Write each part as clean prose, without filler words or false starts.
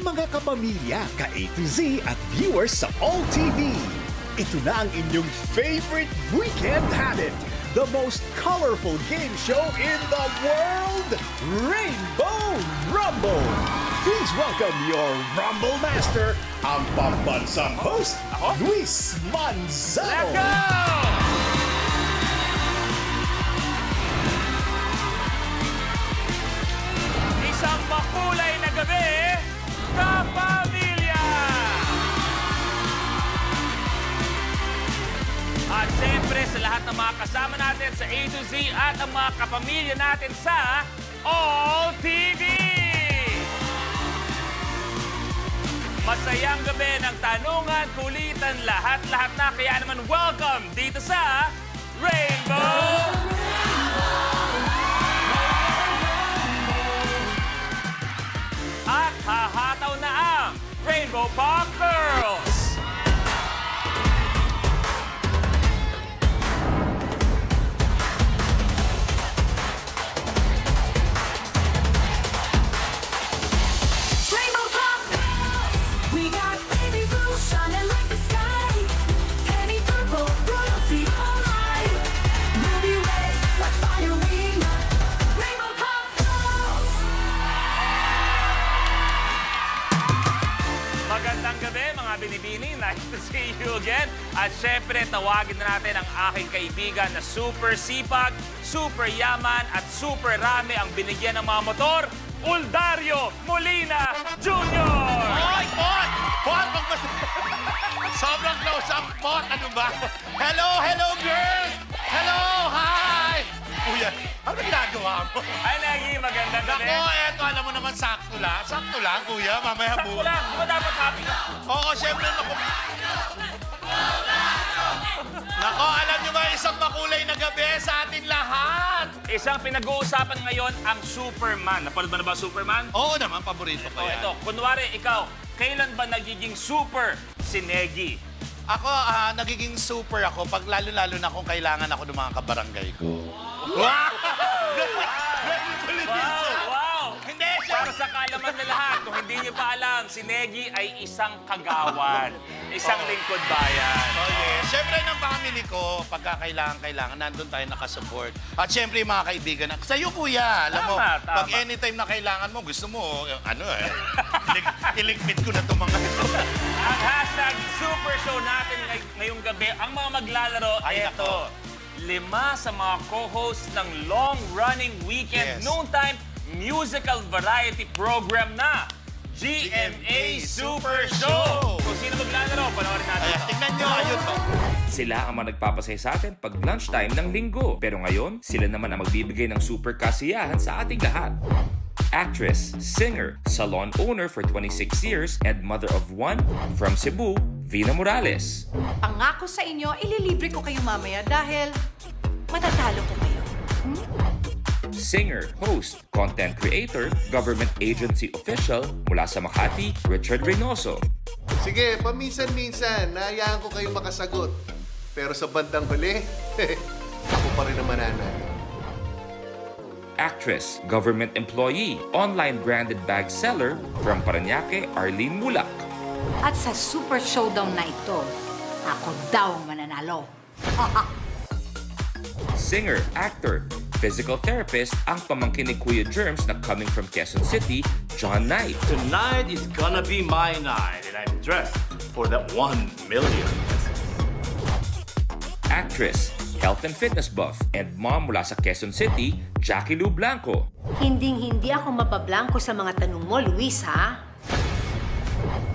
mga kapamilya, ka-A to Z at viewers sa All TV. Ito na ang inyong favorite weekend habit. The most colorful game show in the world, Rainbow Rumble. Please welcome your Rumble Master, ang pambansang host, Luis Manzano. Let's go! Isang makulay na gabi, kapamilya! At siyempre sa lahat ng mga kasama natin sa A to Z at ang mga kapamilya natin sa All TV! Masayang gabi ng tanungan, kulitan, lahat-lahat na. Kaya naman welcome dito sa Rainbow! At hahataw na ang Rainbow Pop Girls! Rainbow Pop Girls! We got baby blue shining like the sky. Penny purple, royalty all night. Ruby red, like fire we light. Rainbow Pop Girls! Magandang gabi mga binibini. Nice to see you again. At syempre, tawagin na natin ang aking kaibigan na super sipag, super yaman at super rami ang binigyan ng mga motor, Uldario Molina Jr. Hoy, Pot! Pot, sobrang close ang Pot. Ano ba? Hello, girls! Hello, hi! Kuya, ano ginagawa mo? Ay, Nagi, magandang gabi. Nako, eto, alam mo naman, sakto lang. Sakto lang, kuya. Mamaya Sakto buwan. lang, di ba dapat happy ka? Oo, syempre, Nako, alam nyo ba, isang makulay na gabi sa atin lahat. Isang pinag-uusapan ngayon ang Superman. Napanood mo na ba Superman? Oo naman, paborito ko O yan. ito, kunwari ikaw, kailan ba nagiging super si Negi? Ako, nagiging super ako pag lalo-lalo na kung kailangan ako ng mga kabarangay ko. Wow! Wow! Hindi, Para sa kaalaman na lahat, kung hindi niyo pa alam, si Negi ay isang kagawan, isang lingkod bayan. Oh, yes. Siyempre ng family ko, pagka kailangan, nandun tayo nakasupport. At siyempre yung mga kaibigan, sa'yo kuya, alam mo, Tama, tama. pag anytime na kailangan mo, gusto mo, iligpit ko na itong mga ito. Ang hashtag Super Show natin ngayong gabi, ang mga maglalaro, Ay, eto. 5 sa mga co-hosts ng long-running weekend Yes. noontime musical variety program na GMA Super Show. Kung sino maglalaro, panoorin natin. Ayan, tignan nyo, ayun to. Sila ang mga nagpapasaya sa atin pag lunchtime ng linggo. Pero ngayon, sila naman ang magbibigay ng super kasiyahan sa ating lahat. Actress, singer, salon owner for 26 years, and mother of one from Cebu, Vina Morales. Pangako sa inyo, ililibre ko kayo mamaya dahil matatalo ko kayo. Singer, host, content creator, government agency official mula sa Makati, Richard Reynoso. Sige, paminsan-minsan, nahayaan ko kayo makasagot. Pero sa bandang huli, ako pa rin ang mananalo. Actress, government employee, online branded bag seller from Parañaque, Arlene Mulak. At sa Super Showdown na ito, ako daw ang mananalo. Singer, actor, physical therapist ang pamangkin ni Kuya Germs na coming from Quezon City, John Knight. Tonight is gonna be my night, and I'm dressed for that 1 million. Actress, health and fitness buff, and mom mula sa Quezon City, Jackie Lou Blanco. Hinding-hindi ako mabablanko sa mga tanong mo, Luis, ha?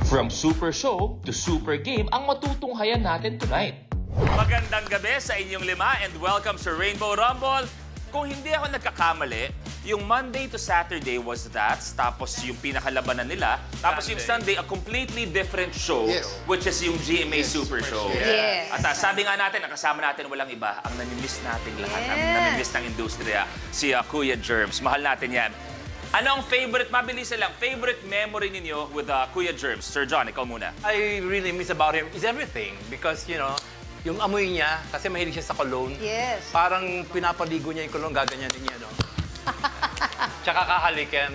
From Super Show to Super Game ang matutunghayan natin tonight. Magandang gabi sa inyong 5 and welcome sa Rainbow Rumble. Kung hindi ako nagkakamali, yung Monday to Saturday was that, tapos yung pinakalabanan nila, tapos yung Sunday, a completely different show, Yes. which is yung GMA Super Show. Yes. At sabi nga natin, ang kasama natin walang iba, ang namimiss nating lahat, ang Yes. namimiss ng industriya, si Kuya Germs. Mahal natin yan. Ano ang favorite, mabilis lang, favorite memory ninyo with Kuya Germs? Sir John, ikaw muna. I really miss about him is everything because, you know, yung amoy niya, kasi mahilig siya sa cologne. Yes. Parang pinapaligo niya yung cologne, gaganyanin niya, no? Tsaka kahalikan.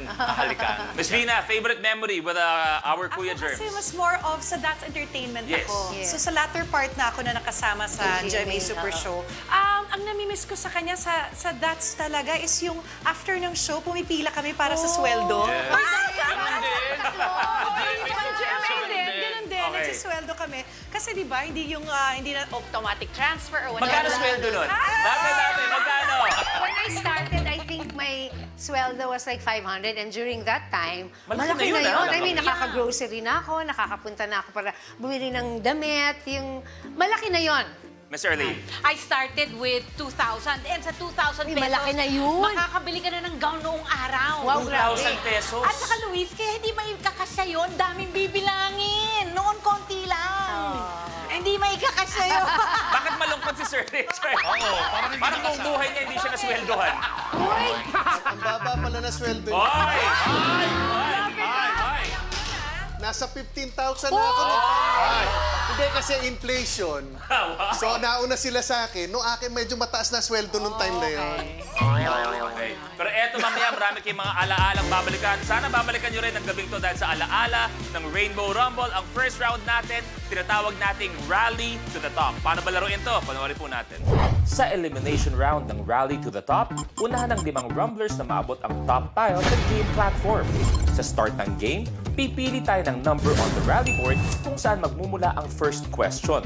Miss Vina, favorite memory with our Kuya Ako kasi Germs? mas more of sa That's Entertainment Yes. ako. Yes. So sa latter part na ako na nakasama sa GMA Super oo. Show. Ang namimiss ko sa kanya sa That's talaga is yung after ng show, pumipila kami para sa sweldo. Ganun din. Ganun din. Okay. Nagsisweldo kami. Kasi di ba, hindi yung hindi na automatic transfer or whatever. Magkano sweldo nun? Dati, magkano? When I started, I think my sweldo was like 500 and during that time, Malaki na yun, ah. I mean, nakaka-grocery na ako, nakakapunta na ako para bumili ng damit, yung malaki na yon. Miss Erlene. I started with 2,000 and sa 2,000 pesos, malaki na yun. makakabili ka na ng gown noong araw. Wow, grabe. 2,000 pesos. At saka Luis, kaya hindi maikakasya yun, daming bibilangin. Noon, konti lang. Hindi maikakasya yun. Bakit malungkot si Sir Richard? Oo, Parang buong buhay niya hindi siya nasweldohan. Ang baba pala na sweldo niya. Oy! Ay! Nasa 15,000 na ako. Hindi kasi inflation. So nauna sila sa akin. Nung akin medyo mataas na sweldo nung time na yun. Okay. Pero eto mamaya, marami kayong mga alaalang babalikan. Sana babalikan nyo rin ang gabing to dahil sa alaala ng Rainbow Rumble. Ang first round natin, tinatawag nating Rally to the Top. Paano ba laruin to? Panoorin po natin. Sa elimination round ng Rally to the Top, unahan ng 5 rumblers na maabot ang top tile sa game platform. Sa start ng game, pipili tayo ng number on the rally board kung saan magmumula ang first question.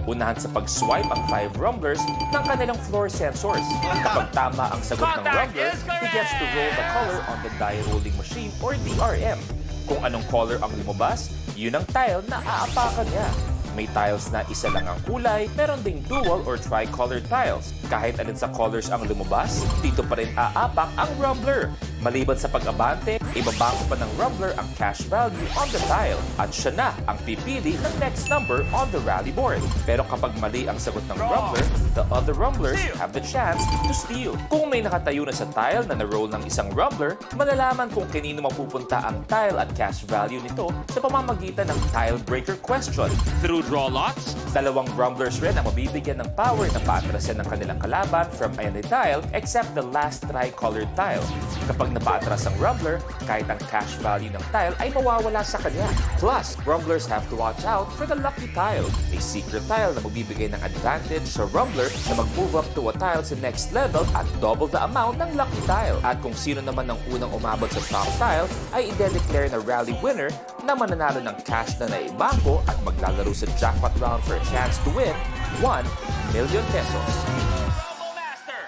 Unahan sa pag-swipe ang 5 rumblers ng kanilang floor sensors. Kapag tama ang sagot ng Contact rumbler, is correct! he gets to roll the color on the die rolling machine or DRM. Kung anong color ang lumabas, yun ang tile na aapakan niya. May tiles na isa lang ang kulay, meron ding dual or tricolored tiles. Kahit alin sa colors ang lumabas, dito pa rin aapak ang rumbler. Maliban sa pag-abante, ibabangko pa ng rumbler ang cash value on the tile at siya na ang pipili ng next number on the rally board. Pero kapag mali ang sagot ng rumbler, the other rumblers have the chance to steal. Kung may nakatayo na sa tile na na-roll ng isang rumbler, malalaman kung kanino mapupunta ang tile at cash value nito sa pamamagitan ng tile breaker question. Through draw lots, 2 rumblers rin ang mabibigyan ng power na paatrasan ng kanilang kalaban from any tile except the last tricolored tile. Kapag napaatras ang rumbler, kahit ang cash value ng tile ay mawawala sa kanya. Plus, rumblers have to watch out for the lucky tile, a secret tile na magbibigay ng advantage sa rumbler na mag-move up to a tile sa next level at double the amount ng lucky tile. At kung sino naman ang unang umabot sa top tile ay i-declare na rally winner na mananalo ng cash na naibangko at maglalaro sa jackpot round for a chance to win 1 million pesos. Rumble Master!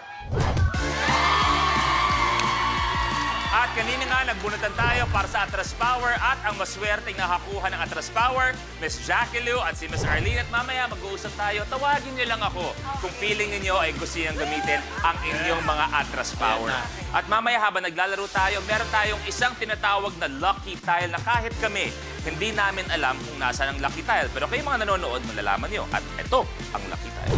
At kanina nga, nagbunutan tayo para sa Atras Power at ang maswerteng nakakuha ng Atras Power, Miss Jackie Lou at si Miss Arlene. At mamaya mag-uusap tayo, tawagin niyo lang ako kung feeling niyo ay gusto niyang gamitin ang inyong mga Atras Power. At mamaya habang naglalaro tayo, meron tayong isang tinatawag na lucky tile na kahit kami, hindi namin alam kung nasaan ang lucky tile. Pero kayo mga nanonood, malalaman niyo. At ito ang lucky tile.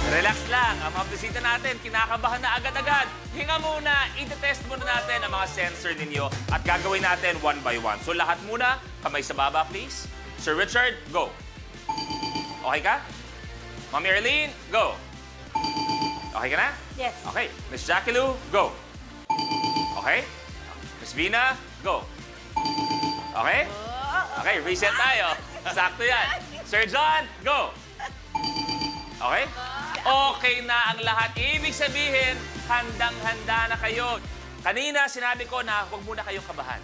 Relax lang. Ang mga bisita natin, kinakabahan na agad-agad. Hinga muna, i-test muna natin ang mga sensor ninyo at gagawin natin one by one. So lahat muna, kamay sa baba please. Sir Richard, go. Okay ka? Mami Arlene, go. Okay ka na? Yes. Okay. Miss Jackie Lou, go. Okay? Miss Vina, go. Okay? Okay, reset tayo. Sakto yan. Sir John, go. Okay? Okay na ang lahat. Ibig sabihin, handang-handa na kayo. Kanina, sinabi ko na huwag muna kayong kabahan.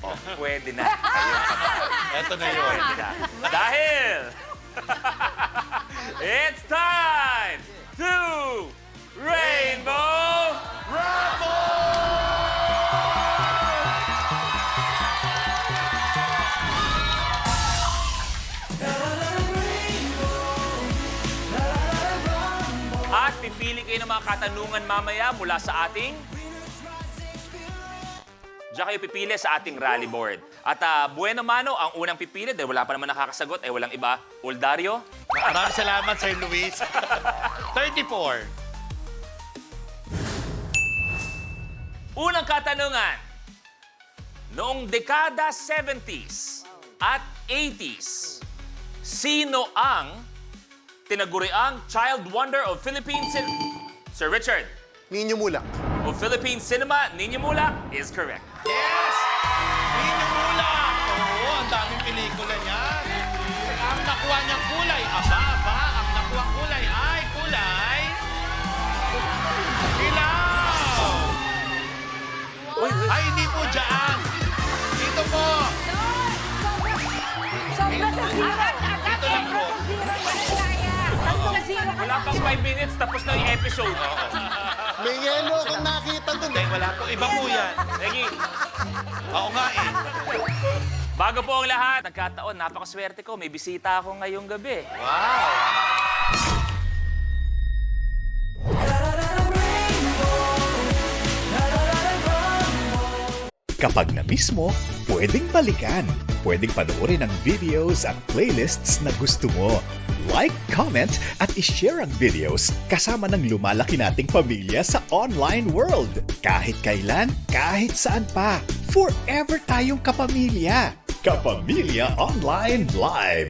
Oh, pwede na kayong kabahan. Eto na yun. Pwede na. Dahil, it's time to Rainbow At pipili kayo ng mga katanungan mamaya mula sa ating... Diyan kayo pipili sa ating rally board. At bueno mano, ang unang pipili, dahil wala pa naman nakakasagot, ay walang iba, Uldario. Maraming salamat, Sir Luis. 34. Unang katanungan. Noong dekada 70s at 80s, sino ang tinaguriang Child Wonder of Philippine Sir Richard. Ninyo Mulak. O Philippine cinema, Niño Mulak is correct. Yes! Ninyo Mula! Oo, ang daming pelikula niyan. Ang nakuha niyang kulay, ang nakuha kulay ay kulay... Ilaw! Ay, hindi po dyan. Dito po. Dito lang po. Wala pang 5 minutes, tapos na yung episode. May yelo akong nakita dun Hindi, wala po. Iba po yan. Sige. Oo nga eh. Bago po ang lahat, nagkataon, napakaswerte ko. May bisita ako ngayong gabi. Wow! Kapag na-miss mo, pwedeng balikan. Pwedeng panoorin ang videos at playlists na gusto mo. Like, comment, at ishare ang videos kasama ng lumalaki nating pamilya sa online world. Kahit kailan, kahit saan pa. Forever tayong kapamilya. Kapamilya Online Live.